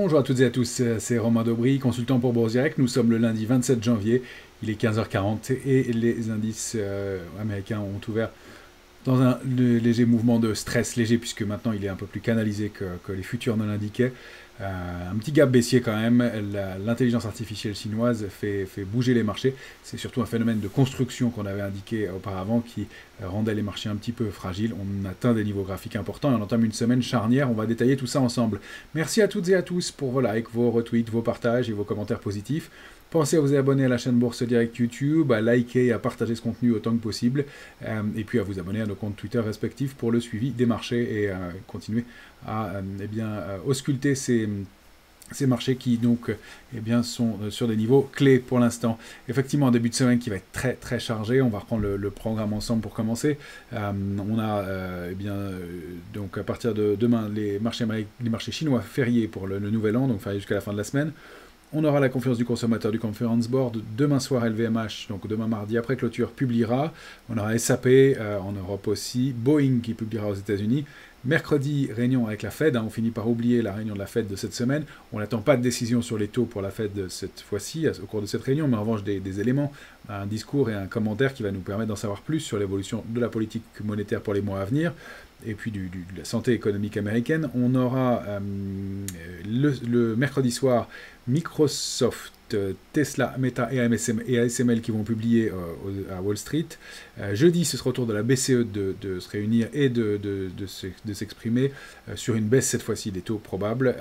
Bonjour à toutes et à tous, c'est Romain Daubry, consultant pour Bourse Direct. Nous sommes le lundi 27 janvier, il est 15h40 et les indices américains ont ouvert dans un léger mouvement de stress léger, puisque maintenant il est un peu plus canalisé que les futurs ne l'indiquaient. Un petit gap baissier quand même. L'intelligence artificielle chinoise fait bouger les marchés. C'est surtout un phénomène de construction qu'on avait indiqué auparavant qui rendait les marchés un petit peu fragiles. On atteint des niveaux graphiques importants et on entame une semaine charnière. On va détailler tout ça ensemble. Merci à toutes et à tous pour vos likes, vos retweets, vos partages et vos commentaires positifs. Pensez à vous abonner à la chaîne Bourse Direct YouTube, à liker et à partager ce contenu autant que possible, et puis à vous abonner à nos comptes Twitter respectifs pour le suivi des marchés et continuer à ausculter ces marchés qui donc sont sur des niveaux clés pour l'instant. Effectivement, un début de semaine qui va être très très chargé. On va reprendre le programme ensemble pour commencer. On a donc à partir de demain les marchés chinois fériés pour le nouvel an, donc fériés jusqu'à la fin de la semaine. On aura la confiance du consommateur du Conference Board. Demain soir, LVMH, donc demain mardi, après clôture, publiera. On aura SAP en Europe aussi. Boeing qui publiera aux États-Unis. Mercredi, réunion avec la Fed. On finit par oublier la réunion de la Fed de cette semaine. On n'attend pas de décision sur les taux pour la Fed cette fois-ci, au cours de cette réunion, mais en revanche des éléments, un discours et un commentaire qui va nous permettre d'en savoir plus sur l'évolution de la politique monétaire pour les mois à venir, et puis de la santé économique américaine. On aura le mercredi soir Microsoft, Tesla, Meta et ASML qui vont publier à Wall Street. Jeudi, ce sera au tour de la BCE de se réunir et de s'exprimer sur une baisse cette fois-ci des taux probables.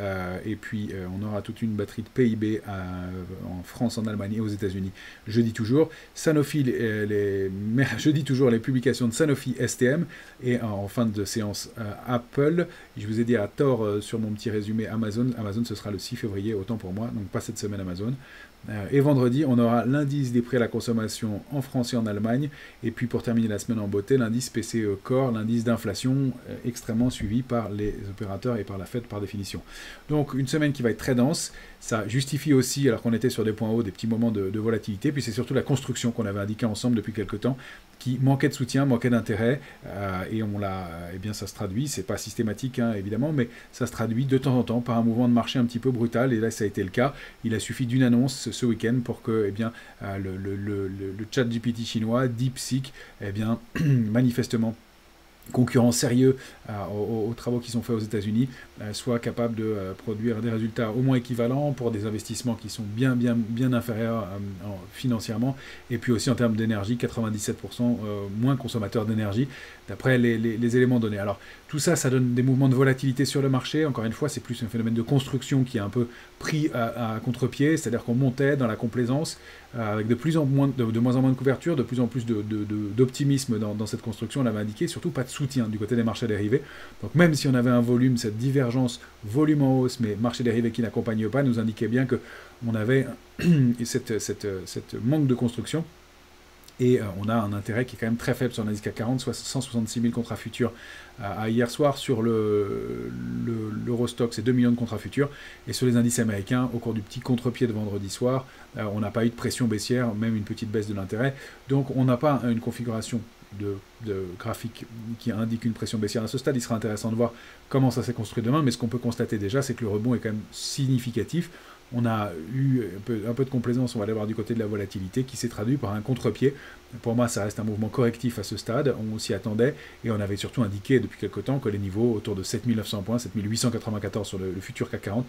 Et puis on aura toute une batterie de PIB en France, en Allemagne et aux États-Unis. Jeudi toujours. Sanofi, jeudi toujours les publications de Sanofi STM et en fin de séance Apple. Je vous ai dit à tort sur mon petit résumé Amazon. Amazon, ce sera le 6 février, autant pour moi, donc pas cette semaine Amazon. Et vendredi, on aura l'indice des prix à la consommation en France et en Allemagne. Et puis pour terminer la semaine en beauté, l'indice PCE Core, l'indice d'inflation extrêmement suivi par les opérateurs et par la Fed par définition. Donc une semaine qui va être très dense. Ça justifie aussi, alors qu'on était sur des points hauts, des petits moments de volatilité. Puis c'est surtout la construction qu'on avait indiqué ensemble depuis quelques temps, qui manquait de soutien, manquait d'intérêt, et on l'a, ça se traduit, c'est pas systématique évidemment, mais ça se traduit de temps en temps par un mouvement de marché un petit peu brutal, et là ça a été le cas. Il a suffi d'une annonce ce week-end pour que le chat GPT chinois, DeepSeek, manifestement concurrents sérieux aux travaux qui sont faits aux États-Unis, soit capable de produire des résultats au moins équivalents pour des investissements qui sont bien inférieurs financièrement, et puis aussi en termes d'énergie, 97% moins consommateurs d'énergie, d'après les éléments donnés. Alors tout ça, ça donne des mouvements de volatilité sur le marché. Encore une fois, c'est plus un phénomène de construction qui est un peu pris à contre-pied, c'est-à-dire qu'on montait dans la complaisance, avec de moins en moins de couverture, de plus en plus d'optimisme dans cette construction, on l'avait indiqué, surtout pas de soutien du côté des marchés dérivés. Donc même si on avait un volume, cette divergence volume en hausse, mais marché dérivé qui n'accompagne pas, nous indiquait bien qu'on avait cette manque de construction. Et on a un intérêt qui est quand même très faible sur l'indice CAC 40, soit 166 000 contrats futurs à hier soir. Sur l'Eurostoxx, c'est 2 millions de contrats futurs. Et sur les indices américains, au cours du petit contre-pied de vendredi soir, on n'a pas eu de pression baissière, même une petite baisse de l'intérêt. Donc on n'a pas une configuration de graphique qui indique une pression baissière à ce stade. Il sera intéressant de voir comment ça s'est construit demain, mais ce qu'on peut constater déjà, c'est que le rebond est quand même significatif. On a eu un peu de complaisance, on va aller voir du côté de la volatilité, qui s'est traduit par un contre-pied. Pour moi, ça reste un mouvement correctif à ce stade, on s'y attendait, et on avait surtout indiqué depuis quelque temps que les niveaux autour de 7900 points, 7894 sur le futur CAC 40,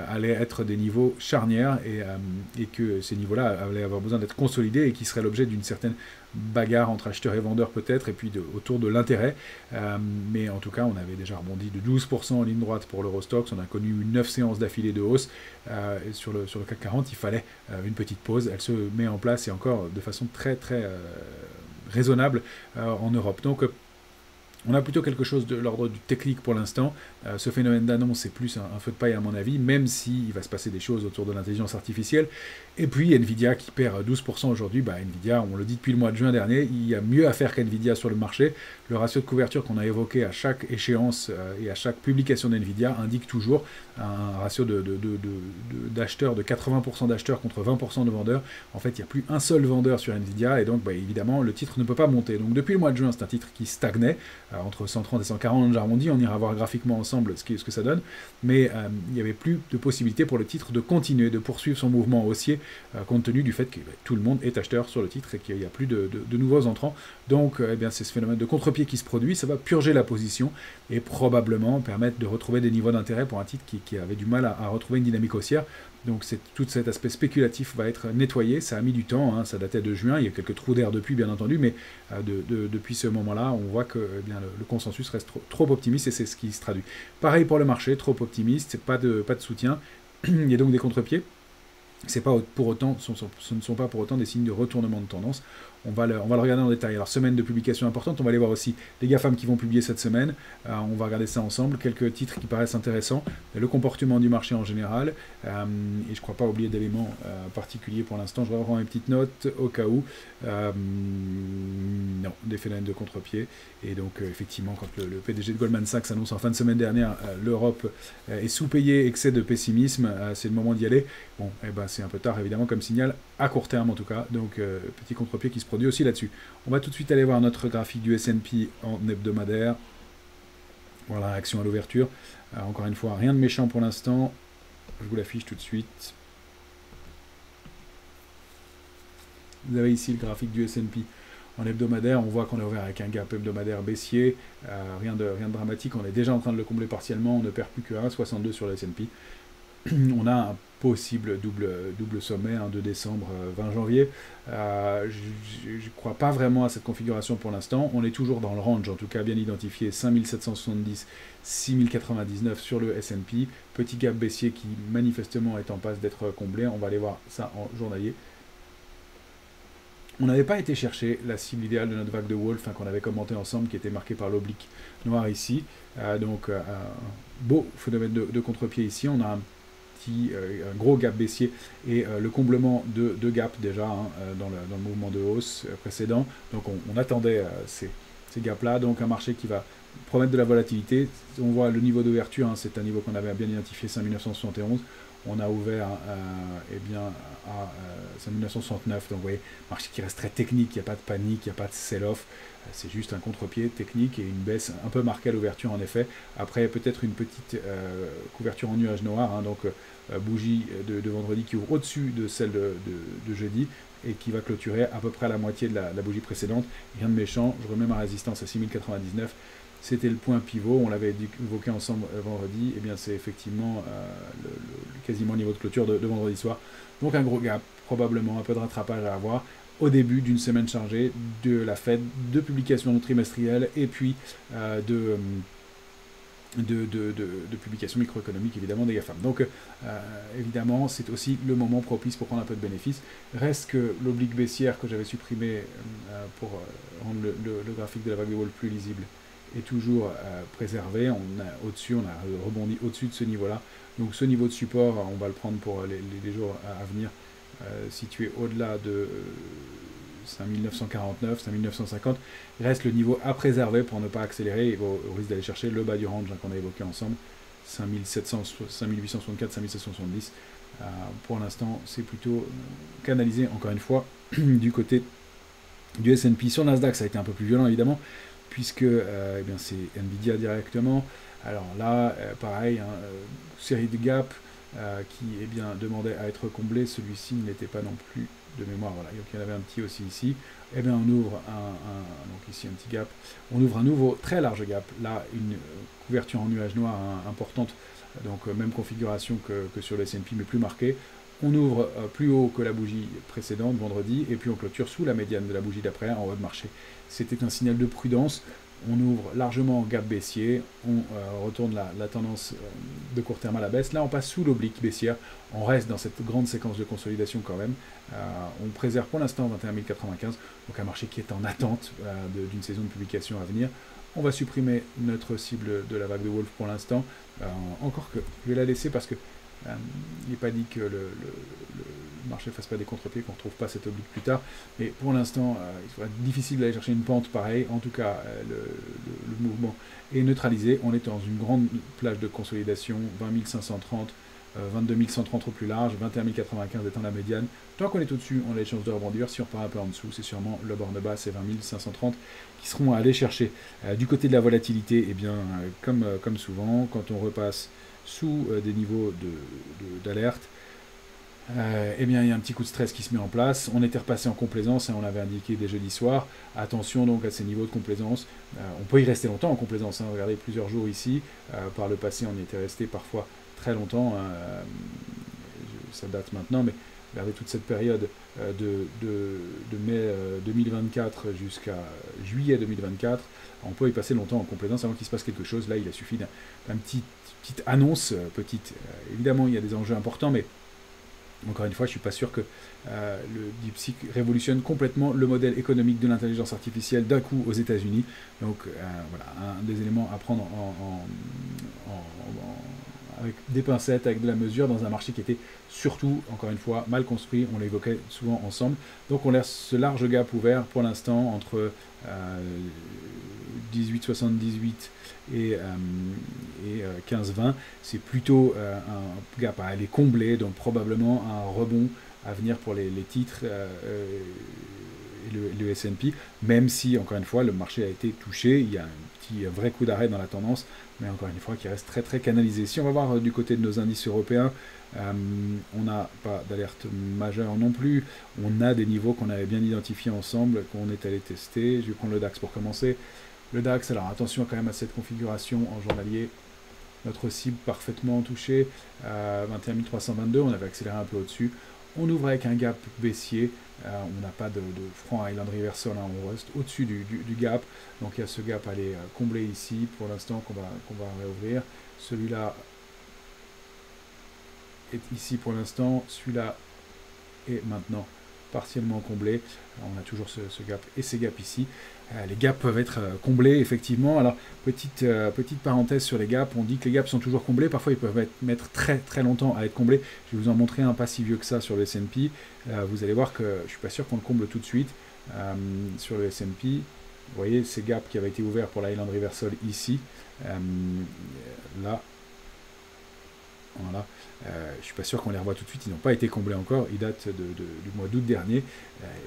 allaient être des niveaux charnières, et que ces niveaux-là allaient avoir besoin d'être consolidés, et qui seraient l'objet d'une certaine bagarre entre acheteurs et vendeurs peut-être, et puis autour de l'intérêt. Mais en tout cas, on avait déjà rebondi de 12% en ligne droite pour l'Eurostoxx, on a connu 9 séances d'affilée de hausse. Sur le CAC 40, il fallait une petite pause. Elle se met en place, et encore de façon très raisonnable en Europe. Donc on a plutôt quelque chose de l'ordre du technique pour l'instant. Ce phénomène d'annonce, c'est plus un feu de paille à mon avis, même s'il va se passer des choses autour de l'intelligence artificielle. Et puis Nvidia qui perd 12% aujourd'hui. Nvidia, on le dit depuis le mois de juin dernier, il y a mieux à faire qu'Nvidia sur le marché. Le ratio de couverture qu'on a évoqué à chaque échéance et à chaque publication d'Nvidia indique toujours un ratio d'acheteurs, de 80% d'acheteurs contre 20% de vendeurs. En fait, il n'y a plus un seul vendeur sur Nvidia, et donc évidemment, le titre ne peut pas monter. Donc depuis le mois de juin, c'est un titre qui stagnait. entre 130 et 140, j'arrondis, on ira voir graphiquement ensemble ce que ça donne, mais il n'y avait plus de possibilité pour le titre de continuer, de poursuivre son mouvement haussier, compte tenu du fait que tout le monde est acheteur sur le titre et qu'il n'y a plus de nouveaux entrants. Donc eh bien, c'est ce phénomène de contre-pied qui se produit, ça va purger la position et probablement permettre de retrouver des niveaux d'intérêt pour un titre qui avait du mal à retrouver une dynamique haussière. Donc tout cet aspect spéculatif va être nettoyé, ça a mis du temps, hein, ça datait de juin, il y a quelques trous d'air depuis bien entendu, mais depuis ce moment-là, on voit que eh bien, le consensus reste trop optimiste et c'est ce qui se traduit. Pareil pour le marché, trop optimiste, pas de soutien, il y a donc des contre-pieds. Ce ne sont pas pour autant des signes de retournement de tendance. On va le regarder en détail. Alors, semaine de publication importante, on va aller voir aussi les GAFAM qui vont publier cette semaine. On va regarder ça ensemble. Quelques titres qui paraissent intéressants. Le comportement du marché en général. Et je ne crois pas oublier d'éléments particuliers pour l'instant. Je reprends mes petites notes au cas où. Non, des phénomènes de contre-pied. Et donc, effectivement, quand le PDG de Goldman Sachs annonce en fin de semaine dernière l'Europe est sous-payée, excès de pessimisme, c'est le moment d'y aller. Bon, eh ben, c'est un peu tard, évidemment, comme signal, à court terme en tout cas. Donc, petit contre-pied qui se produit aussi là-dessus. On va tout de suite aller voir notre graphique du S&P en hebdomadaire. Voilà, action à l'ouverture. Encore une fois, rien de méchant pour l'instant. Je vous l'affiche tout de suite. Vous avez ici le graphique du S&P en hebdomadaire. On voit qu'on est ouvert avec un gap hebdomadaire baissier. Rien de dramatique. On est déjà en train de le combler partiellement. On ne perd plus que 1,62 sur le S&P. On a un possible double sommet, 2 décembre, 20 janvier. Je ne crois pas vraiment à cette configuration pour l'instant. On est toujours dans le range, en tout cas bien identifié, 5770, 6099 sur le S&P. Petit gap baissier qui manifestement est en passe d'être comblé. On va aller voir ça en journalier. On n'avait pas été chercher la cible idéale de notre vague de Wolf qu'on avait commenté ensemble, qui était marquée par l'oblique noir ici. Donc, beau phénomène de contre-pied ici. On a un gros gap baissier et le comblement de gap déjà dans le mouvement de hausse précédent. Donc on attendait ces gaps-là. Donc un marché qui va promettre de la volatilité. On voit le niveau d'ouverture, c'est un niveau qu'on avait bien identifié, 5971. On a ouvert eh bien, à 5969. Donc vous voyez, marché qui reste très technique, il n'y a pas de panique, il n'y a pas de sell-off. C'est juste un contre-pied technique et une baisse un peu marquée à l'ouverture en effet. Après peut-être une petite couverture en nuage noir, donc bougie de vendredi qui ouvre au-dessus de celle de jeudi et qui va clôturer à peu près à la moitié de la bougie précédente. Rien de méchant, je remets ma résistance à 6099. C'était le point pivot, on l'avait évoqué ensemble vendredi, et bien c'est effectivement quasiment le niveau de clôture de vendredi soir. Donc un gros gap, probablement un peu de rattrapage à avoir au début d'une semaine chargée de la Fed, de publications trimestrielles et puis de publications microéconomiques évidemment des GAFAM. Donc évidemment c'est aussi le moment propice pour prendre un peu de bénéfices. Reste que l'oblique baissière que j'avais supprimée pour rendre le graphique de la vague de Wall plus lisible est toujours préservé. Au-dessus, on a rebondi au-dessus de ce niveau-là. Donc ce niveau de support, on va le prendre pour les jours à venir, situé au-delà de 5949, 5950. Il reste le niveau à préserver pour ne pas accélérer et au risque d'aller chercher le bas du range qu'on a évoqué ensemble, 5864, 5770. Pour l'instant, c'est plutôt canalisé, encore une fois, du côté du S&P. Sur Nasdaq, ça a été un peu plus violent, évidemment, puisque eh bien, c'est Nvidia directement. Alors là, pareil, série de gaps qui eh bien, demandait à être comblé. Celui-ci n'était pas non plus de mémoire. Voilà, donc il y en avait un petit aussi ici. Eh bien, on ouvre donc ici un petit gap. On ouvre un nouveau très large gap. Là, une couverture en nuage noir importante. Donc même configuration que sur le S&P, mais plus marquée. On ouvre plus haut que la bougie précédente, vendredi, et puis on clôture sous la médiane de la bougie d'après, en haut de marché. C'était un signal de prudence. On ouvre largement en gap baissier, on retourne la tendance de court terme à la baisse. Là, on passe sous l'oblique baissière. On reste dans cette grande séquence de consolidation quand même. On préserve pour l'instant 21 095, donc un marché qui est en attente d'une saison de publication à venir. On va supprimer notre cible de la vague de Wolf pour l'instant. Encore que je vais la laisser parce que il n'est pas dit que le marché ne fasse pas des contre-pieds, qu'on ne retrouve pas cette oblique plus tard. Mais pour l'instant, il sera difficile d'aller chercher une pente pareille. En tout cas, le mouvement est neutralisé. On est dans une grande plage de consolidation, 20 530, 22 130 au plus large, 21 095 étant la médiane. Tant qu'on est au-dessus, on a les chances de rebondir. Si on part un peu en dessous, c'est sûrement le borne basse et 20 530 qui seront à aller chercher. Du côté de la volatilité, eh bien, comme souvent, quand on repasse sous des niveaux d'alerte, eh bien, il y a un petit coup de stress qui se met en place. On était repassé en complaisance, on l'avait indiqué dès jeudi soir. Attention donc à ces niveaux de complaisance. On peut y rester longtemps en complaisance. Regardez, plusieurs jours ici. Par le passé, on y était resté parfois très longtemps. Ça date maintenant, mais regardez toute cette période de mai 2024 jusqu'à juillet 2024. On peut y passer longtemps en complaisance avant qu'il se passe quelque chose. Là, il a suffi d'une petite annonce. Évidemment, il y a des enjeux importants, mais encore une fois, je ne suis pas sûr que le DeepSeek révolutionne complètement le modèle économique de l'intelligence artificielle d'un coup aux États-Unis. Donc voilà, un des éléments à prendre avec des pincettes, avec de la mesure, dans un marché qui était surtout, encore une fois, mal construit. On l'évoquait souvent ensemble. Donc on laisse ce large gap ouvert pour l'instant entre 18,78 et 15,20. C'est plutôt un gap à aller combler, donc probablement un rebond à venir pour les titres et le S&P, même si, encore une fois, le marché a été touché. Il y a un vrai coup d'arrêt dans la tendance, mais encore une fois, qui reste très très canalisé. Si on va voir du côté de nos indices européens, on n'a pas d'alerte majeure non plus. On a des niveaux qu'on avait bien identifiés ensemble, qu'on est allé tester. Je vais prendre le DAX pour commencer. Le DAX, alors attention quand même à cette configuration en journalier. Notre cible parfaitement touchée, 21 322, on avait accéléré un peu au-dessus. On ouvre avec un gap baissier, on n'a pas de franc Island Reversal, hein, on reste au-dessus du gap. Donc il y a ce gap à aller combler ici pour l'instant qu'on va réouvrir. Celui-là est ici pour l'instant, celui-là est maintenant partiellement comblé. Alors, on a toujours ce gap et ces gaps ici. Les gaps peuvent être comblés effectivement. Alors petite parenthèse sur les gaps, on dit que les gaps sont toujours comblés, parfois ils peuvent mettre très très longtemps à être comblés. Je vais vous en montrer un pas si vieux que ça sur le S&P. Vous allez voir que je ne suis pas sûr qu'on le comble tout de suite sur le S&P. Vous voyez ces gaps qui avaient été ouverts pour l'Island Reversal ici, là. Voilà. Je ne suis pas sûr qu'on les revoit tout de suite, ils n'ont pas été comblés encore, ils datent du mois d'août dernier, et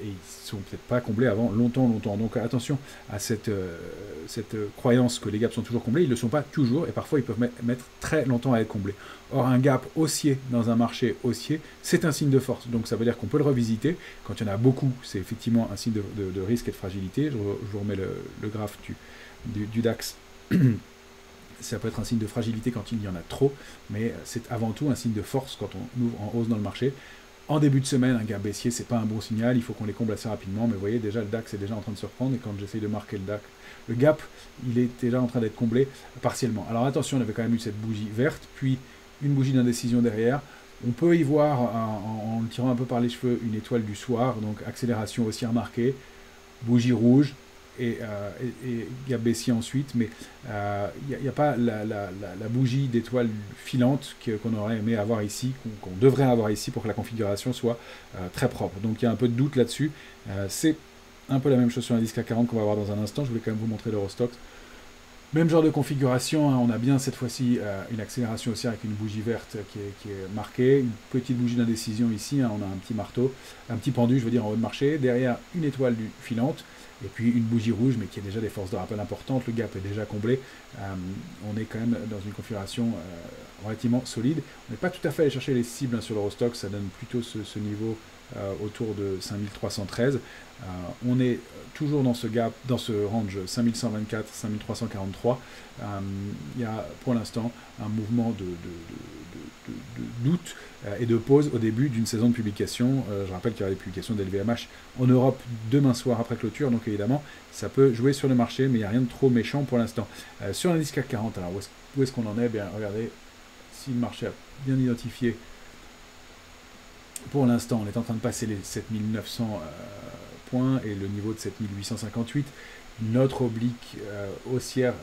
ils ne sont peut-être pas comblés avant longtemps. Donc attention à cette croyance que les gaps sont toujours comblés, ils ne le sont pas toujours, et parfois ils peuvent mettre très longtemps à être comblés. Or un gap haussier dans un marché haussier, c'est un signe de force, donc ça veut dire qu'on peut le revisiter. Quand il y en a beaucoup, c'est effectivement un signe de risque et de fragilité. Je vous remets le graphe du DAX. Ça peut être un signe de fragilité quand il y en a trop, mais c'est avant tout un signe de force quand on ouvre en hausse dans le marché. En début de semaine, un gap baissier, c'est pas un bon signal, il faut qu'on les comble assez rapidement, mais vous voyez déjà le DAX est déjà en train de se reprendre, et quand j'essaye de marquer le DAX, le gap, il est déjà en train d'être comblé partiellement. Alors attention, on avait quand même eu cette bougie verte, puis une bougie d'indécision derrière. On peut y voir, en le tirant un peu par les cheveux, une étoile du soir, donc accélération haussière marquée, bougie rouge, et gap baissier ensuite, mais il n'y a pas la bougie d'étoile filante qu'on aurait aimé avoir ici, qu'on devrait avoir ici pour que la configuration soit très propre. Donc il y a un peu de doute là-dessus. C'est un peu la même chose sur l'indice CAC 40 qu'on va voir dans un instant. Je voulais quand même vous montrer l'Eurostoxx. Même genre de configuration, hein, on a bien cette fois-ci une accélération haussière avec une bougie verte qui est marquée, une petite bougie d'indécision ici, hein, on a un petit marteau, un petit pendu, je veux dire, en haut de marché, derrière une étoile filante, et puis une bougie rouge, mais qui a déjà des forces de rappel importantes, le gap est déjà comblé, on est quand même dans une configuration relativement solide. On n'est pas tout à fait allé chercher les cibles, hein, sur l'Eurostoxx, ça donne plutôt ce niveau autour de 5313. On est toujours dans ce gap, dans ce range 5124, 5343. Il y a pour l'instant un mouvement de doute et de pause au début d'une saison de publication. Je rappelle qu'il y aura des publications d'LVMH en Europe demain soir après clôture, donc évidemment ça peut jouer sur le marché, mais il n'y a rien de trop méchant pour l'instant. Sur l'indice CAC 40, alors où est-ce qu'on en est? Bien, regardez, si le marché a bien identifié. Pour l'instant, on est en train de passer les 7900 points et le niveau de 7858. Notre oblique haussière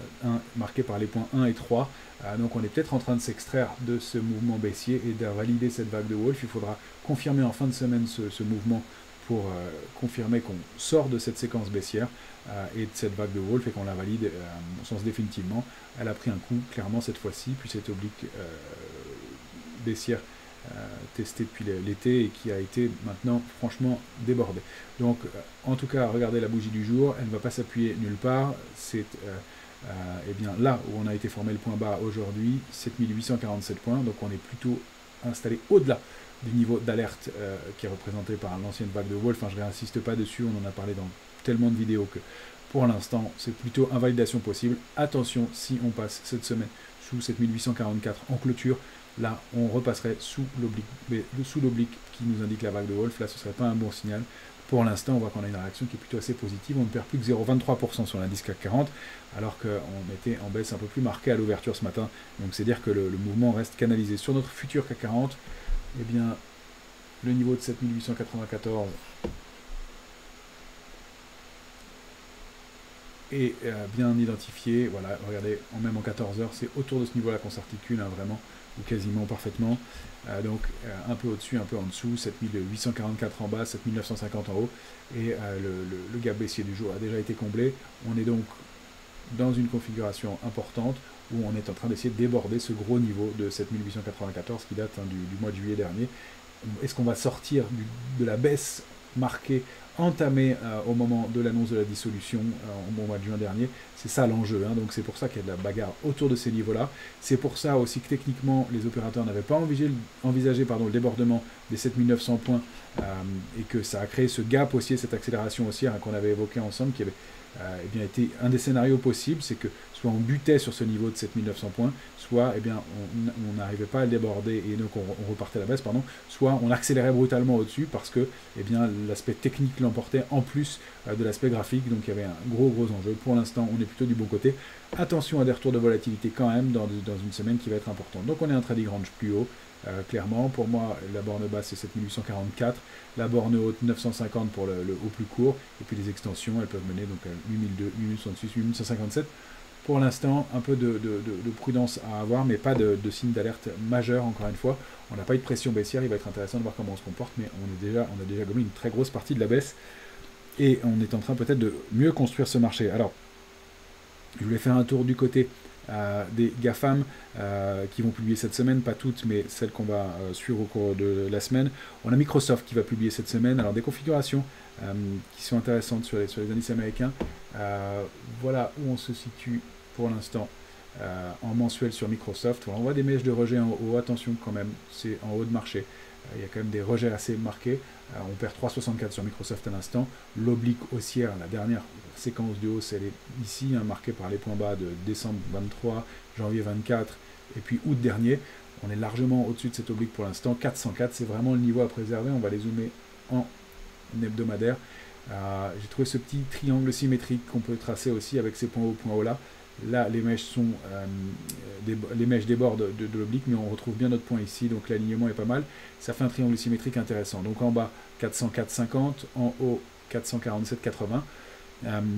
marquée par les points 1 et 3. Donc on est peut-être en train de s'extraire de ce mouvement baissier et de valider cette vague de Wolf. Il faudra confirmer en fin de semaine ce mouvement pour confirmer qu'on sort de cette séquence baissière et de cette vague de Wolf et qu'on la valide au sens définitivement. Elle a pris un coup, clairement, cette fois-ci, puis cette oblique baissière testée depuis l'été et qui a été maintenant franchement débordée. Donc en tout cas, regardez la bougie du jour, elle ne va pas s'appuyer nulle part, c'est eh bien là où on a été formé le point bas aujourd'hui, 7847 points, donc on est plutôt installé au-delà du niveau d'alerte qui est représenté par l'ancienne vague de Wolf. Enfin, je ne réinsiste pas dessus, on en a parlé dans tellement de vidéos que pour l'instant c'est plutôt invalidation possible. Attention, si on passe cette semaine sous 7844 en clôture, là on repasserait sous l'oblique qui nous indique la vague de Wolf. Là ce ne serait pas un bon signal. Pour l'instant, on voit qu'on a une réaction qui est plutôt assez positive. On ne perd plus que 0,23% sur l'indice CAC 40, alors qu'on était en baisse un peu plus marquée à l'ouverture ce matin. Donc c'est dire que le mouvement reste canalisé. Sur notre futur CAC 40, eh bien, le niveau de 7894 est bien identifié. Voilà, regardez, même en 14 heures, c'est autour de ce niveau-là qu'on s'articule, hein, vraiment, ou quasiment parfaitement. Donc un peu au-dessus, un peu en dessous, 7844 en bas, 7950 en haut, et le gap baissier du jour a déjà été comblé. On est donc dans une configuration importante où on est en train d'essayer de déborder ce gros niveau de 7894 qui date du mois de juillet dernier. Est-ce qu'on va sortir de la baisse marquée, entamée au moment de l'annonce de la dissolution au mois de juin dernier? C'est ça l'enjeu, hein. Donc c'est pour ça qu'il y a de la bagarre autour de ces niveaux-là. C'est pour ça aussi que techniquement, les opérateurs n'avaient pas envisagé le débordement des 7900 points et que ça a créé ce gap haussier, cette accélération haussière qu'on avait évoqué ensemble, qui avait eh bien, été un des scénarios possibles, c'est que soit on butait sur ce niveau de 7900 points, soit eh bien, on n'arrivait pas à le déborder et donc on repartait à la baisse, pardon, soit on accélérait brutalement au-dessus parce que eh bien, l'aspect technique l'emportait en plus de l'aspect graphique, donc il y avait un gros enjeu. Pour l'instant, on est plutôt du bon côté. Attention à des retours de volatilité quand même dans une semaine qui va être importante. Donc on est un trading range plus haut. Clairement, pour moi, la borne basse c'est 7844, la borne haute 950 pour le haut plus court, et puis les extensions, elles peuvent mener donc à 8002, 8066, 8157. Pour l'instant, un peu de prudence à avoir, mais pas de signe d'alerte majeur, encore une fois. On n'a pas eu de pression baissière, il va être intéressant de voir comment on se comporte, mais on a déjà gommé une très grosse partie de la baisse, et on est en train peut-être de mieux construire ce marché. Alors, je voulais faire un tour du côté des GAFAM qui vont publier cette semaine, pas toutes, mais celles qu'on va suivre au cours de la semaine. On a Microsoft qui va publier cette semaine. Alors des configurations qui sont intéressantes sur les indices américains. Voilà où on se situe pour l'instant en mensuel sur Microsoft. Voilà, on voit des mèches de rejet en haut, attention quand même, c'est en haut de marché. Il y a quand même des rejets assez marqués. On perd 3,64 sur Microsoft à l'instant. L'oblique haussière, la dernière séquence de hausse, elle est ici, hein, marquée par les points bas de décembre 23, janvier 24 et puis août dernier. On est largement au-dessus de cette oblique pour l'instant. 404, c'est vraiment le niveau à préserver. On va les zoomer en hebdomadaire. J'ai trouvé ce petit triangle symétrique qu'on peut tracer aussi avec ces points hauts, points hauts là. Là, les mèches sont les mèches débordent de l'oblique, mais on retrouve bien notre point ici, donc l'alignement est pas mal. Ça fait un triangle symétrique intéressant. Donc en bas, 404,50, en haut, 447,80.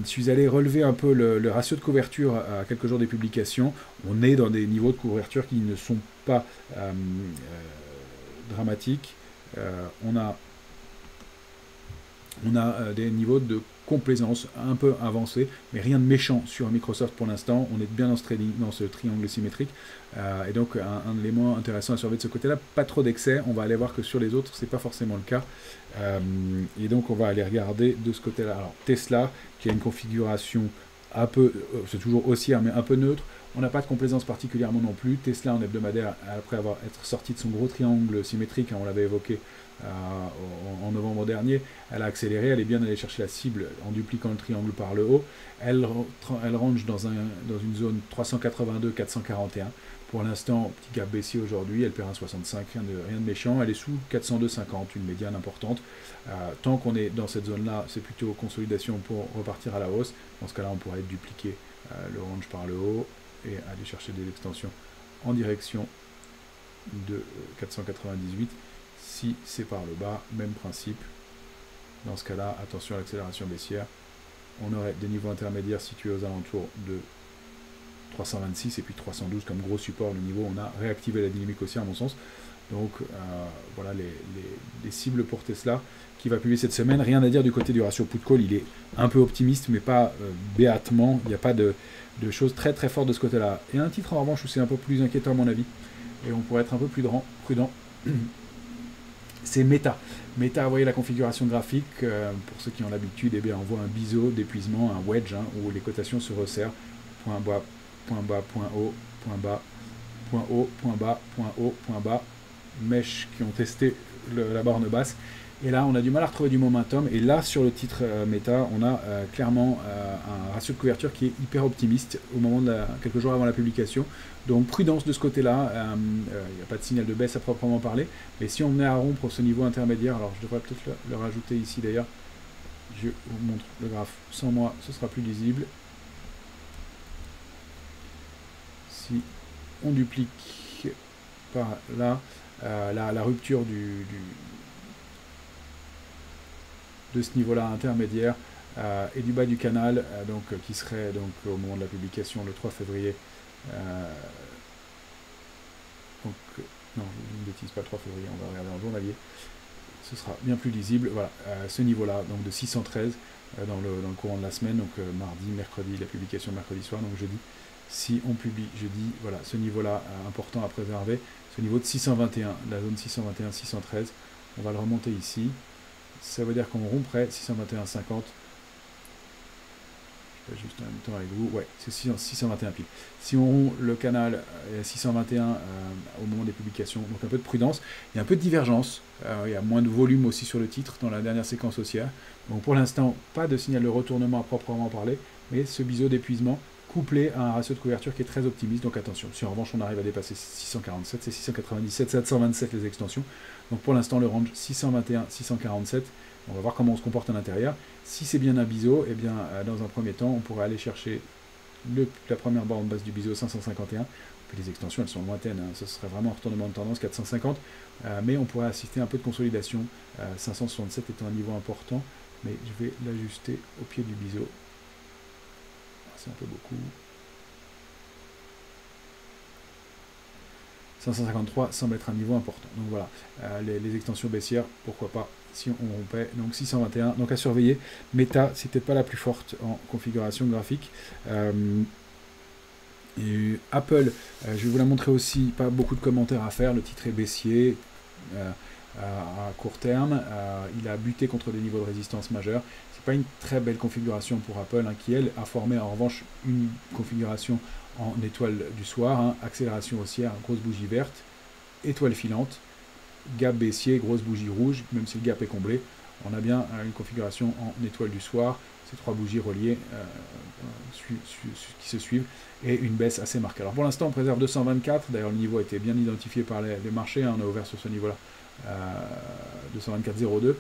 Si vous allez relever un peu le ratio de couverture à quelques jours des publications, on est dans des niveaux de couverture qui ne sont pas dramatiques. On a des niveaux de complaisance un peu avancés, mais rien de méchant sur Microsoft pour l'instant. On est bien dans ce triangle symétrique. Et donc un élément intéressant à surveiller de ce côté-là, pas trop d'excès. On va aller voir que sur les autres, c'est pas forcément le cas. Et donc on va aller regarder de ce côté-là. Alors Tesla, qui a une configuration un peu, c'est toujours haussière, mais un peu neutre. On n'a pas de complaisance particulièrement non plus. Tesla en hebdomadaire, après être sorti de son gros triangle symétrique, hein, on l'avait évoqué en novembre dernier, elle a accéléré, elle est bien allée chercher la cible en dupliquant le triangle par le haut. Elle range dans une zone 382-441. Pour l'instant, petit gap baissier aujourd'hui, elle perd 1,65, rien de méchant. Elle est sous 402,50, une médiane importante. Tant qu'on est dans cette zone-là, c'est plutôt consolidation pour repartir à la hausse. Dans ce cas-là, on pourrait dupliquer le range par le haut et aller chercher des extensions en direction de 498. Si c'est par le bas, même principe. Dans ce cas-là, attention à l'accélération baissière. On aurait des niveaux intermédiaires situés aux alentours de 326 et puis 312 comme gros support, le niveau. On a réactivé la dynamique haussière à mon sens. Donc voilà les cibles pour Tesla qui va publier cette semaine. Rien à dire du côté du ratio put-call, il est un peu optimiste mais pas béatement. Il n'y a pas de choses très très fortes de ce côté-là. Et un titre en revanche où c'est un peu plus inquiétant à mon avis, et on pourrait être un peu plus prudent, c'est Meta. Meta, vous voyez la configuration graphique, pour ceux qui ont l'habitude, eh bien, on voit un biseau d'épuisement, un wedge, hein, où les cotations se resserrent, point bas, point bas, point haut, point bas, point haut, point bas, point haut, point bas, mèches qui ont testé la borne basse. Et là, on a du mal à retrouver du momentum. Et là, sur le titre Meta, on a clairement un ratio de couverture qui est hyper optimiste au moment de quelques jours avant la publication. Donc, prudence de ce côté-là. Il n'y a pas de signal de baisse à proprement parler. Mais si on venait à rompre ce niveau intermédiaire, alors je devrais peut-être le rajouter ici d'ailleurs. Je vous montre le graphe sans moi, ce sera plus lisible. Si on duplique par là, la rupture de ce niveau-là intermédiaire et du bas du canal, qui serait donc au moment de la publication le 3 février. Non, je ne bêtise pas, le 3 février, on va regarder en journalier. Ce sera bien plus lisible. Voilà, ce niveau-là, donc de 613 dans le courant de la semaine, donc mardi, mercredi, la publication mercredi soir, donc jeudi. Si on publie jeudi, voilà, ce niveau-là important à préserver, ce niveau de 621, la zone 621-613, on va le remonter ici. Ça veut dire qu'on romprait 621,50. Je fais juste en même temps avec vous. Ouais, c'est 621 pile. Si on rompt le canal 621 au moment des publications, donc un peu de prudence. Il y a un peu de divergence. Il y a moins de volume aussi sur le titre dans la dernière séquence haussière. Donc pour l'instant, pas de signal de retournement à proprement parler, mais ce biseau d'épuisement couplé à un ratio de couverture qui est très optimiste. Donc attention, si en revanche on arrive à dépasser 647, c'est 697, 727 les extensions. Donc pour l'instant, le range 621-647. On va voir comment on se comporte à l'intérieur. Si c'est bien un biseau, eh bien, dans un premier temps, on pourrait aller chercher la première borne basse du biseau 551. Puis les extensions, elles sont lointaines. Hein. Ce serait vraiment un retournement de tendance 450. Mais on pourrait assister à un peu de consolidation. 567 étant un niveau important. Mais je vais l'ajuster au pied du biseau. C'est un peu beaucoup. 553 semble être un niveau important. Donc voilà, les extensions baissières, pourquoi pas, si on rompait. Donc 621, donc à surveiller. Meta, c'est peut-être pas la plus forte en configuration graphique. Et Apple, je vais vous la montrer aussi, pas beaucoup de commentaires à faire, le titre est baissier. À court terme, il a buté contre des niveaux de résistance majeurs. C'est pas une très belle configuration pour Apple, hein, qui elle a formé en revanche une configuration en étoile du soir, hein, accélération haussière, grosse bougie verte, étoile filante, gap baissier, grosse bougie rouge, même si le gap est comblé, on a bien une configuration en étoile du soir, ces trois bougies reliées qui se suivent, et une baisse assez marquée. Alors pour l'instant on préserve 224, d'ailleurs le niveau a été bien identifié par les marchés, hein, on a ouvert sur ce niveau-là, 224,02.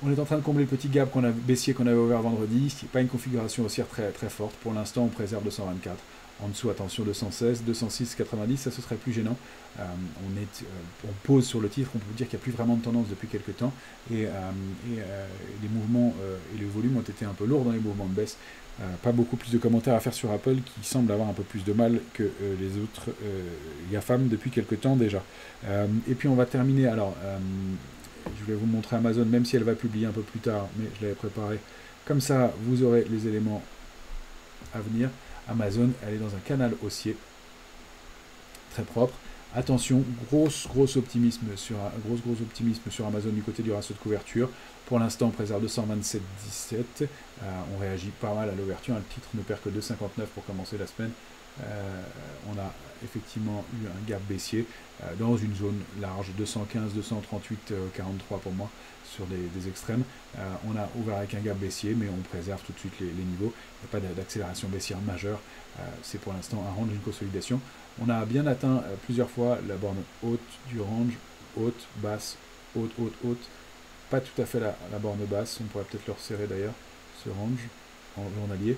On est en train de combler le petit gap baissier qu'on avait ouvert vendredi. Ce n'est pas une configuration haussière très, très forte. Pour l'instant, on préserve 224. En dessous, attention, 216, 206,90, ça ce serait plus gênant. On pose sur le titre, on peut dire qu'il n'y a plus vraiment de tendance depuis quelques temps. Et les mouvements et le volume ont été un peu lourds dans les mouvements de baisse. Pas beaucoup plus de commentaires à faire sur Apple, qui semble avoir un peu plus de mal que les autres GAFAM depuis quelques temps déjà. Et puis on va terminer, alors je vais vous montrer Amazon, même si elle va publier un peu plus tard, mais je l'avais préparé. Comme ça, vous aurez les éléments à venir. Amazon, elle est dans un canal haussier, très propre. Attention, gros optimisme sur Amazon du côté du ratio de couverture. Pour l'instant, on préserve 227,17. On réagit pas mal à l'ouverture. Le titre ne perd que 2,59 pour commencer la semaine. On a effectivement eu un gap baissier dans une zone large, 215, 238, 43 pour moi, sur des extrêmes. On a ouvert avec un gap baissier, mais on préserve tout de suite les niveaux. Il n'y a pas d'accélération baissière majeure. C'est pour l'instant un range d'une consolidation. On a bien atteint plusieurs fois la borne haute du range, haute, basse, haute, haute, haute. Pas tout à fait la borne basse, on pourrait peut-être le resserrer d'ailleurs, ce range en journalier.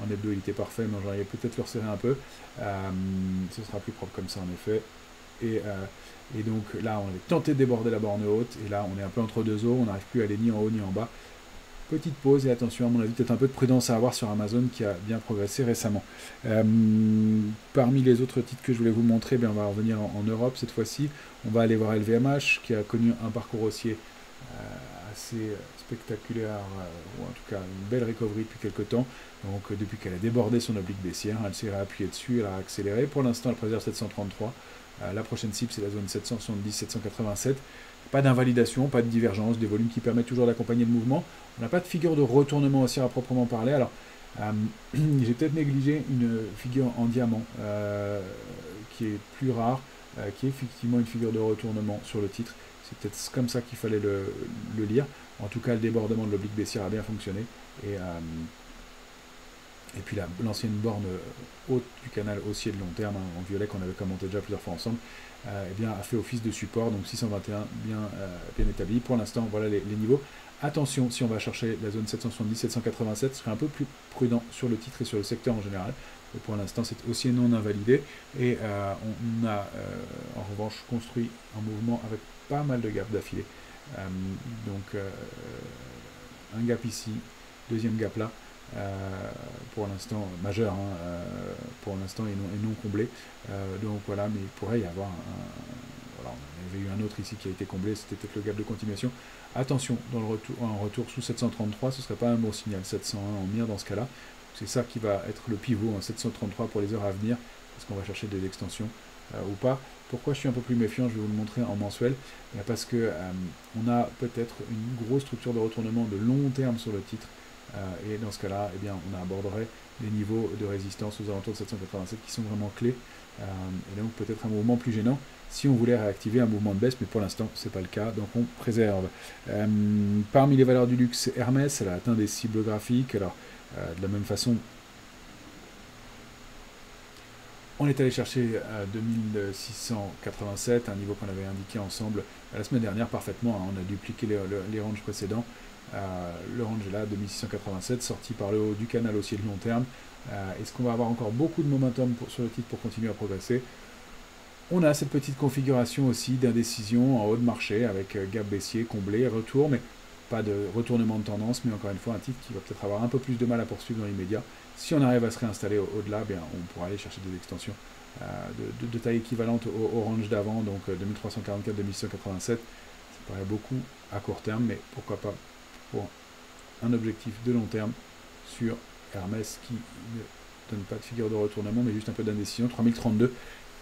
En hebdo il était parfait, mais en journalier peut-être le resserrer un peu. Ce sera plus propre comme ça en effet. Et donc là on avait tenté de déborder la borne haute, et là on est un peu entre deux eaux, on n'arrive plus à aller ni en haut ni en bas. Petite pause, et attention, à mon avis, peut-être un peu de prudence à avoir sur Amazon qui a bien progressé récemment. Parmi les autres titres que je voulais vous montrer, on va revenir en Europe cette fois-ci. On va aller voir LVMH qui a connu un parcours haussier assez spectaculaire, ou en tout cas une belle recovery depuis quelques temps. Donc depuis qu'elle a débordé son oblique baissière, elle s'est réappuyée dessus, elle a accéléré. Pour l'instant, elle préserve 733. La prochaine cible, c'est la zone 770-787. Pas d'invalidation, pas de divergence, des volumes qui permettent toujours d'accompagner le mouvement. On n'a pas de figure de retournement haussier à proprement parler. Alors, j'ai peut-être négligé une figure en diamant qui est plus rare, qui est effectivement une figure de retournement sur le titre. C'est peut-être comme ça qu'il fallait le lire. En tout cas, le débordement de l'oblique baissière a bien fonctionné. Et puis l'ancienne borne haute du canal haussier de long terme, hein, en violet, qu'on avait commenté déjà plusieurs fois ensemble, eh bien, a fait office de support. Donc 621 bien établi. Pour l'instant, voilà les niveaux. Attention, si on va chercher la zone 770-787, ce serait un peu plus prudent sur le titre et sur le secteur en général. Et pour l'instant, c'est aussi non invalidé. Et on a en revanche construit un mouvement avec pas mal de gaps d'affilée. Un gap ici, deuxième gap là. Pour l'instant majeur, hein, pour l'instant et non comblé. Donc voilà, mais il pourrait y avoir voilà, on avait eu un autre ici qui a été comblé, c'était peut-être le gap de continuation. Attention, dans le retour sous 733, ce ne serait pas un bon signal. 701 en mire dans ce cas-là. C'est ça qui va être le pivot, hein, 733 pour les heures à venir. Est-ce qu'on va chercher des extensions ou pas? Pourquoi je suis un peu plus méfiant? Je vais vous le montrer en mensuel. Parce que on a peut-être une grosse structure de retournement de long terme sur le titre. Et dans ce cas-là, eh bien, on aborderait des niveaux de résistance aux alentours de 787 qui sont vraiment clés. Et donc peut-être un mouvement plus gênant si on voulait réactiver un mouvement de baisse, mais pour l'instant, ce n'est pas le cas, donc on préserve. Parmi les valeurs du luxe, Hermès, elle a atteint des cibles graphiques. Alors, de la même façon, on est allé chercher 2687, un niveau qu'on avait indiqué ensemble la semaine dernière parfaitement. Hein, on a dupliqué les ranges précédents. Le range est là, 2687, sorti par le haut du canal haussier de long terme. Est-ce qu'on va avoir encore beaucoup de momentum sur le titre pour continuer à progresser? On a cette petite configuration aussi d'indécision en haut de marché avec gap baissier comblé, retour, mais pas de retournement de tendance, mais encore une fois un titre qui va peut-être avoir un peu plus de mal à poursuivre dans l'immédiat. Si on arrive à se réinstaller au-delà, bien, on pourra aller chercher des extensions de taille équivalente au range d'avant, donc 2344-2687. Ça paraît beaucoup à court terme, mais pourquoi pas pour un objectif de long terme sur Hermès qui ne donne pas de figure de retournement, mais juste un peu d'indécision, 3032.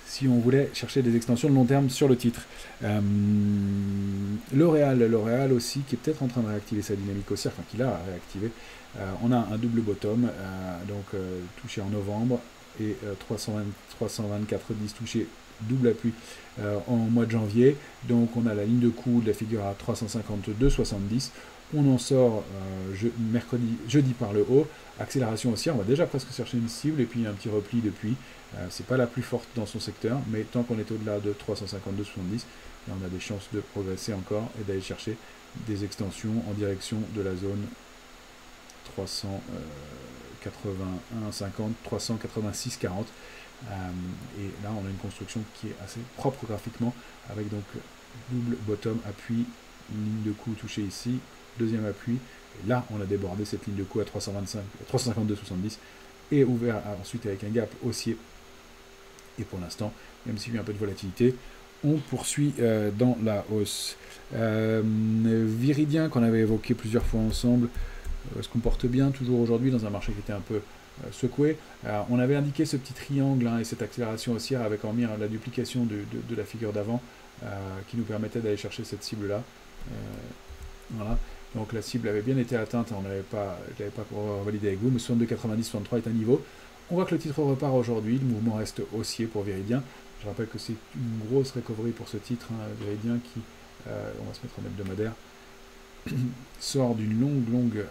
Si on voulait chercher des extensions de long terme sur le titre. L'Oréal aussi, qui est peut-être en train de réactiver sa dynamique haussière, enfin qu'il a réactivé. On a un double bottom, touché en novembre, et 324,10 touché double appui en mois de janvier. Donc on a la ligne de coup de la figure à 352,70. On en sort jeudi par le haut, accélération haussière, on va déjà presque chercher une cible et puis un petit repli depuis. C'est pas la plus forte dans son secteur, mais tant qu'on est au-delà de 352,70, on a des chances de progresser encore et d'aller chercher des extensions en direction de la zone 381,50, 386,40. Et là, on a une construction qui est assez propre graphiquement, avec donc double bottom appui, une ligne de coup touchée ici, deuxième appui, et là on a débordé cette ligne de coup à 352,70 et ouvert ensuite avec un gap haussier. Et pour l'instant, même s'il y a eu un peu de volatilité, on poursuit dans la hausse. Viridien, qu'on avait évoqué plusieurs fois ensemble, se comporte bien toujours aujourd'hui dans un marché qui était un peu secoué. On avait indiqué ce petit triangle et cette accélération haussière avec en mire la duplication de la figure d'avant qui nous permettait d'aller chercher cette cible-là. Voilà. Donc la cible avait bien été atteinte, je ne l'avais pas validé avec vous, mais 62,90-63 est un niveau. On voit que le titre repart aujourd'hui, le mouvement reste haussier pour Viridien. Je rappelle que c'est une grosse recovery pour ce titre, hein, Viridien, qui, on va se mettre en hebdomadaire, sort d'une longue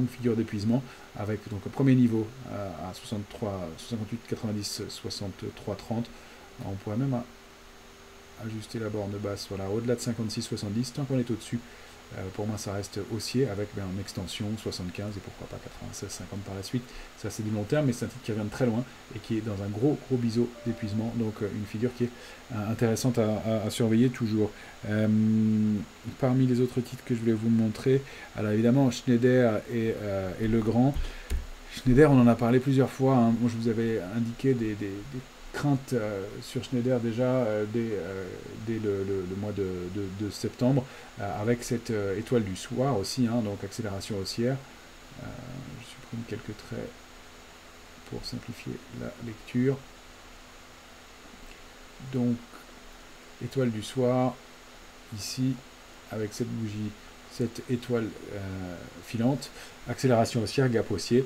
figure d'épuisement, avec donc un premier niveau à 68,90, 63,30. On pourrait même ajuster la borne basse, voilà, au-delà de 56,70, tant qu'on est au-dessus. Pour moi, ça reste haussier avec une extension 75 et pourquoi pas 96,50 par la suite. Ça, c'est du long terme, mais c'est un titre qui revient de très loin et qui est dans un gros biseau d'épuisement. Donc, une figure qui est intéressante à surveiller toujours. Parmi les autres titres que je voulais vous montrer, alors évidemment, Schneider et Legrand. Schneider, on en a parlé plusieurs fois. Hein. Moi, je vous avais indiqué des crainte sur Schneider déjà dès le mois de septembre, avec cette étoile du soir aussi, hein, donc accélération haussière. Je supprime quelques traits pour simplifier la lecture. Donc, étoile du soir, ici, avec cette bougie, cette étoile filante, accélération haussière, gap haussier,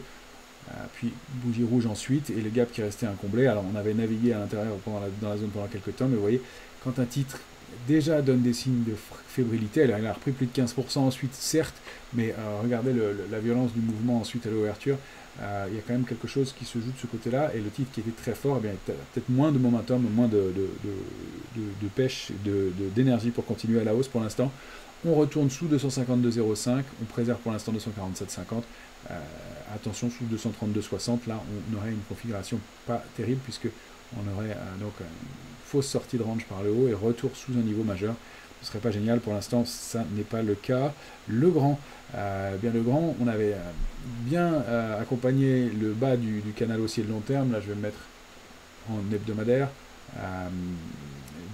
puis bougie rouge ensuite, et le gap qui restait incomblé. Alors on avait navigué à l'intérieur dans la zone pendant quelques temps, mais vous voyez, quand un titre déjà donne des signes de fébrilité, elle a repris plus de 15% ensuite, certes, mais regardez la violence du mouvement ensuite à l'ouverture, il y a quand même quelque chose qui se joue de ce côté-là, et le titre qui était très fort, eh bien, peut-être moins de momentum, moins de pêche, d'énergie pour continuer à la hausse pour l'instant. On retourne sous 252,05, on préserve pour l'instant 247,50. Attention, sous 232,60, là on aurait une configuration pas terrible puisque on aurait donc une fausse sortie de range par le haut et retour sous un niveau majeur. Ce serait pas génial, pour l'instant ça n'est pas le cas. Le grand, le grand, on avait bien accompagné le bas du canal haussier de long terme. Là je vais me mettre en hebdomadaire.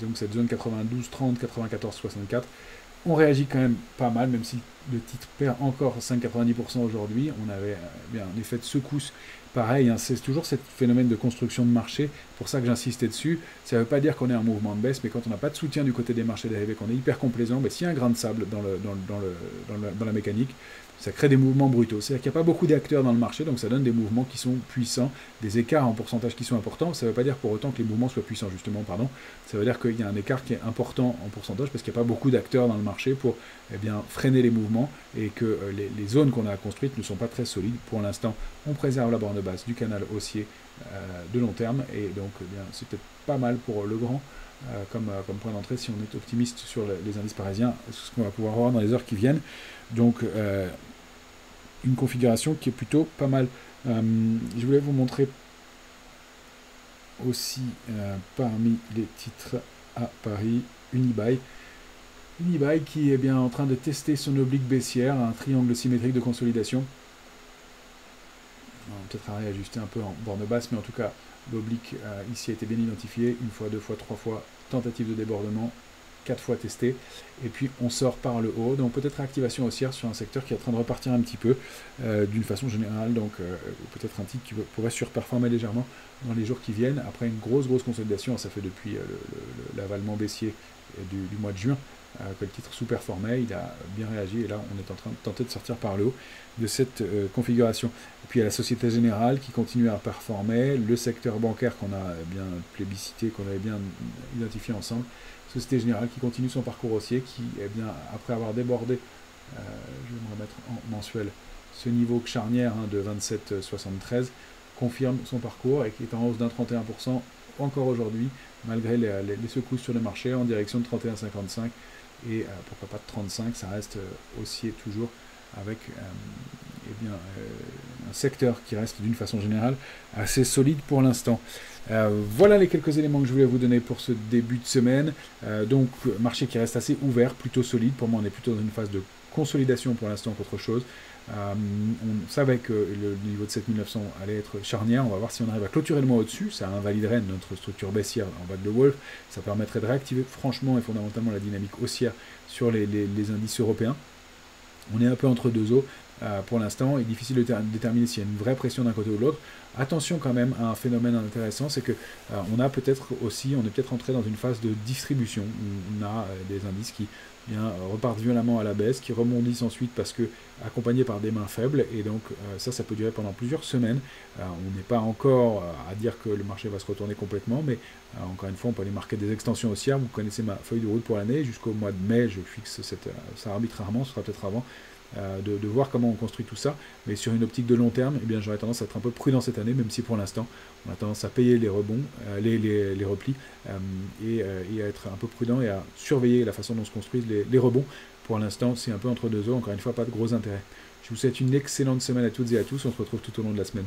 Donc cette zone 92,30, 94,64. On réagit quand même pas mal, même si le titre perd encore 5,90% aujourd'hui. On avait bien un effet de secousse. Pareil, hein, c'est toujours ce phénomène de construction de marché. Pour ça que j'insistais dessus. Ça ne veut pas dire qu'on est en mouvement de baisse, mais quand on n'a pas de soutien du côté des marchés dérivés, qu'on est hyper complaisant, s'il y a un grain de sable dans la mécanique, ça crée des mouvements brutaux. C'est-à-dire qu'il n'y a pas beaucoup d'acteurs dans le marché, donc ça donne des mouvements qui sont puissants, des écarts en pourcentage qui sont importants. Ça ne veut pas dire pour autant que les mouvements soient puissants, justement, pardon. Ça veut dire qu'il y a un écart qui est important en pourcentage, parce qu'il n'y a pas beaucoup d'acteurs dans le marché pour freiner les mouvements, et que les zones qu'on a construites ne sont pas très solides. Pour l'instant, on préserve la borne basse du canal haussier de long terme, et donc c'est peut-être pas mal pour le grand. Comme point d'entrée, si on est optimiste sur les indices parisiens, ce qu'on va pouvoir voir dans les heures qui viennent. Donc une configuration qui est plutôt pas mal. Je voulais vous montrer aussi parmi les titres à Paris, Unibail. Unibail qui est bien en train de tester son oblique baissière, un triangle symétrique de consolidation. On va peut-être à réajuster un peu en borne basse, mais en tout cas, l'oblique ici a été bien identifié, une fois, deux fois, trois fois, tentative de débordement, 4 fois testé, et puis on sort par le haut, donc peut-être réactivation haussière sur un secteur qui est en train de repartir un petit peu, d'une façon générale, donc peut-être un titre qui pourrait surperformer légèrement dans les jours qui viennent, après une grosse consolidation. Ça fait depuis l'avalement baissier du mois de juin, que le titre sous-performait, il a bien réagi, et là on est en train de tenter de sortir par le haut de cette configuration. Et puis il y a la Société Générale qui continue à performer, le secteur bancaire qu'on a bien plébiscité, qu'on avait bien identifié ensemble, Société Générale qui continue son parcours haussier, qui, après avoir débordé, je vais me remettre en mensuel, ce niveau charnière de 27,73, confirme son parcours et qui est en hausse d'un 31% encore aujourd'hui, malgré les secousses sur le marché, en direction de 31,55 et pourquoi pas de 35, ça reste haussier toujours, avec un secteur qui reste d'une façon générale assez solide pour l'instant. Voilà les quelques éléments que je voulais vous donner pour ce début de semaine. Donc marché qui reste assez ouvert, plutôt solide. Pour moi on est plutôt dans une phase de consolidation pour l'instant qu'autre chose. On savait que le niveau de 7900 allait être charnière. On va voir si on arrive à clôturer le mois au-dessus. Ça invaliderait notre structure baissière en bas de Wolf. Ça permettrait de réactiver franchement et fondamentalement la dynamique haussière sur les indices européens. On est un peu entre deux eaux pour l'instant. Il est difficile de déterminer s'il y a une vraie pression d'un côté ou de l'autre. Attention quand même à un phénomène intéressant, c'est que on est peut-être entré dans une phase de distribution. On a des indices qui repartent violemment à la baisse, qui rebondissent ensuite parce que accompagnés par des mains faibles, et donc ça peut durer pendant plusieurs semaines. On n'est pas encore à dire que le marché va se retourner complètement, mais encore une fois on peut aller marquer des extensions haussières. Vous connaissez ma feuille de route pour l'année, jusqu'au mois de mai je fixe ça arbitrairement, ce sera peut-être avant de voir comment on construit tout ça, mais sur une optique de long terme, j'aurais tendance à être un peu prudent cette année, même si pour l'instant on a tendance à payer les rebonds, les replis, et à être un peu prudent et à surveiller la façon dont se construisent les rebonds. Pour l'instant c'est un peu entre deux eaux, encore une fois pas de gros intérêt. Je vous souhaite une excellente semaine à toutes et à tous, on se retrouve tout au long de la semaine.